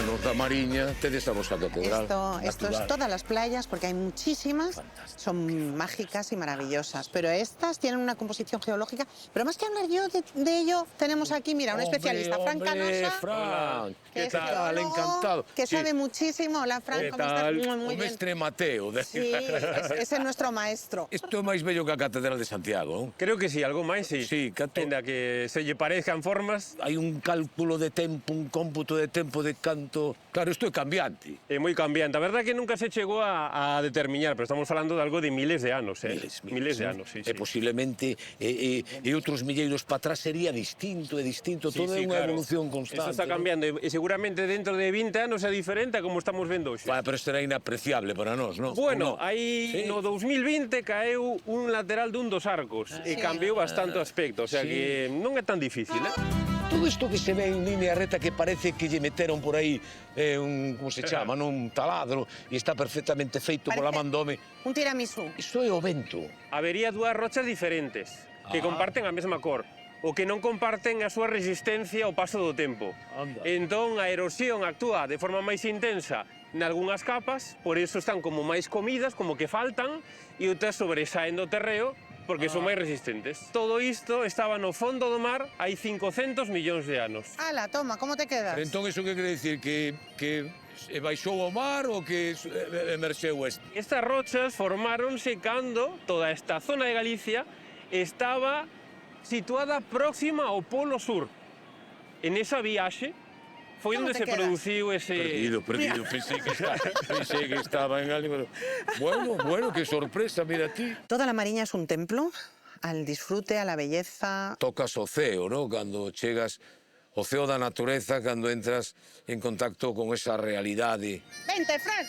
manos da Mariña tedes a vosa catedral. Esto es todas las playas, porque hay muchísimas, son mágicas y maravillosas, pero estas tienen una composición geológica. Pero más que hablar yo de ello, tenemos aquí, mira, un especialista, Fran Canosa. Fran, que ¿qué es tal? geólogo, Encantado. que Sí. sabe muchísimo. Hola, Fran, ¿cómo estás? Muy O bien. mestre Mateo. Sí, ese es nuestro maestro. Isto é máis bello que a Catedral de Santiago, non? Creo que sí, algo máis, sí. Sí, Ainda que se lle parezcan formas, Hai un cálculo de tempo, un cómputo de tempo de canto... Claro, isto é cambiante. é moi cambiante. A verdade é que nunca se chegou a determinar, pero estamos falando de algo de miles de anos, Miles de anos, sí. E posiblemente e outros milleiros para atrás sería distinto, todo é unha evolución constante. Isto está cambiando e seguramente dentro de 20 anos é diferente a como estamos vendo hoxe. Pero isto era inapreciable para nós, non? Bueno, Sí. no 2020 caeu un lateral dun dos arcos e cambiou bastante o aspecto, o sea que non é tan difícil, Todo isto que se ve en línea recta que parece que lle meteron por aí como se chama, un taladro e está perfectamente feito pola man do home. Un tiramisú. Isto é o vento. Habería dúas rochas diferentes que comparten a mesma cor, o que non comparten a súa resistencia ao paso do tempo. Anda. Entón a erosión actúa de forma máis intensa nalgúnas capas, por iso están como máis comidas, como que faltan, e outras sobresaen do terreo porque son máis resistentes. Todo isto estaba no fondo do mar hai 500 millóns de anos. Ala, toma, ¿cómo te quedas? Pero entón, iso que quere dicir? Que baixou o mar ou que emerxeu este? Estas rochas formáronse cando toda esta zona de Galicia estaba situada próxima ao Polo Sur. En esa viaxe foi Como onde te se quedas? produciu ese... Perdido, pensei que estaba en algo. Bueno, qué sorpresa, mira ti. Toda la Mariña es un templo al disfrute, a la belleza. Tocas o ceo, ¿no? Cando chegas ao ceo da natureza, cando entras en contacto con esa realidade. ¡Vente, Fran!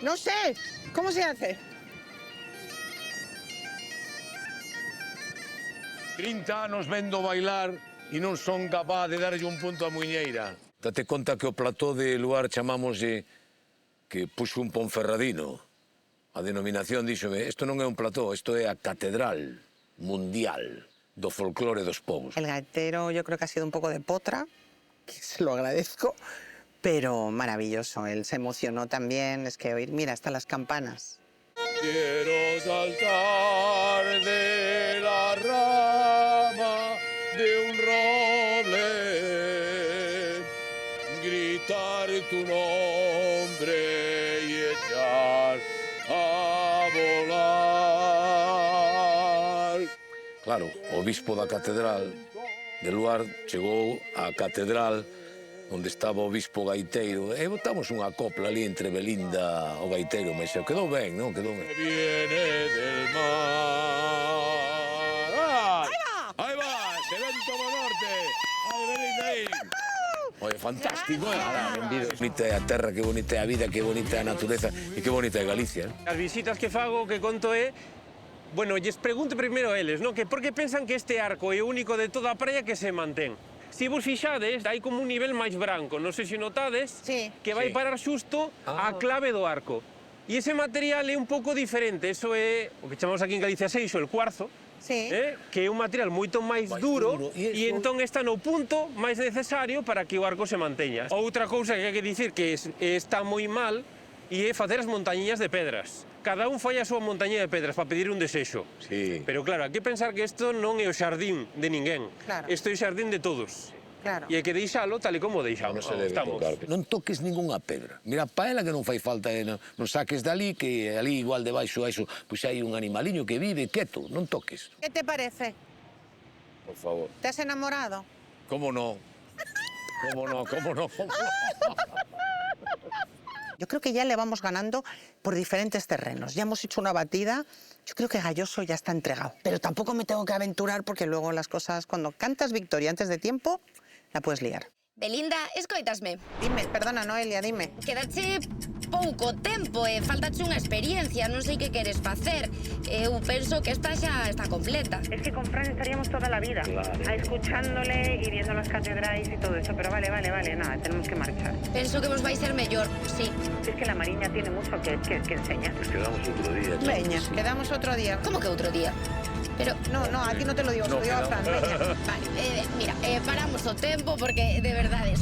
No sé, ¿cómo se hace? 30 anos vendo bailar e non son capaz de darlle un punto a muiñeira. Date conta que o plató de Luar chamámoslle que puxo un Ponferradino. A denominación díxome, isto non é un plató, isto é a Catedral Mundial do folclore dos povos. El gaitero yo creo que ha sido un poco de potra, que se lo agradezco, pero maravilloso. Él se emocionó también, es que oír, mira, hasta las campanas. Quiero saltar de la rama de un roble, gritar tu nombre y echar a volar. Claro, o obispo da catedral de Luar chegou á catedral onde estaba o obispo gaiteiro, e botamos unha copla ali entre Belinda o gaiteiro, mas quedou ben, non? Quedou ben. Viene del mar. Aí va, se vento do norte. Ai, Belinda aí. Oye, fantástico, Que bonita é a terra, que bonita é a vida, que bonita é a natureza e que bonita é Galicia. As visitas que fago, que conto é... Bueno, lles pregunto primeiro a eles, non? Que por que pensan que este arco é o único de toda a praia que se mantén? Se vos fixades, hai como un nivel máis branco, non sei se notades, Sí. que vai parar xusto a clave do arco. E ese material é un pouco diferente, eso é o que chamamos aquí en Galicia seixo, el cuarzo, Sí. que é un material moito máis duro e entón está no punto máis necesario para que o arco se manteña. Outra cousa que hai que dicir que está moi mal e é facer as montañiñas de pedras. Cada un fai a súa montaña de pedras para pedir un desexo. Sí. Pero claro, hai que pensar que isto non é o xardín de ninguén. Claro. Isto é o xardín de todos. Claro. E hai que deixalo tal e como deixamos. Non se debe tocar. Non toques ningunha pedra. Mira, pa ela que non fai falta, non saques dali, que ali igual debaixo a iso, pois hai un animaliño que vive quieto, non toques. ¿Qué te parece? Por favor. ¿Te has enamorado? Como no? Como no? Yo creo que ya le vamos ganando por diferentes terrenos. Ya hemos hecho una batida. Yo creo que Galloso ya está entregado. Pero tampoco me tengo que aventurar porque luego las cosas, cuando cantas victoria antes de tiempo, la puedes liar. Belinda, escoitasme. Dime, perdona, Noelia, dime. Quedache pouco tempo e faltache unha experiencia, non sei que queres facer. Eu penso que esta xa está completa. Es que con Fran estaríamos toda la vida, escuchándole y viendo las catedrales y todo eso, pero vale, nada, tenemos que marchar. Penso que vos vai ser mellor, sí. Es que la Mariña tiene mucho que enseñar. Nos quedamos outro día. Veña, quedamos otro día. Como que outro día? Pero, No, a ti no te lo digo, se lo digo a Fran. Veña. vale, mira, o tempo, porque de verdade,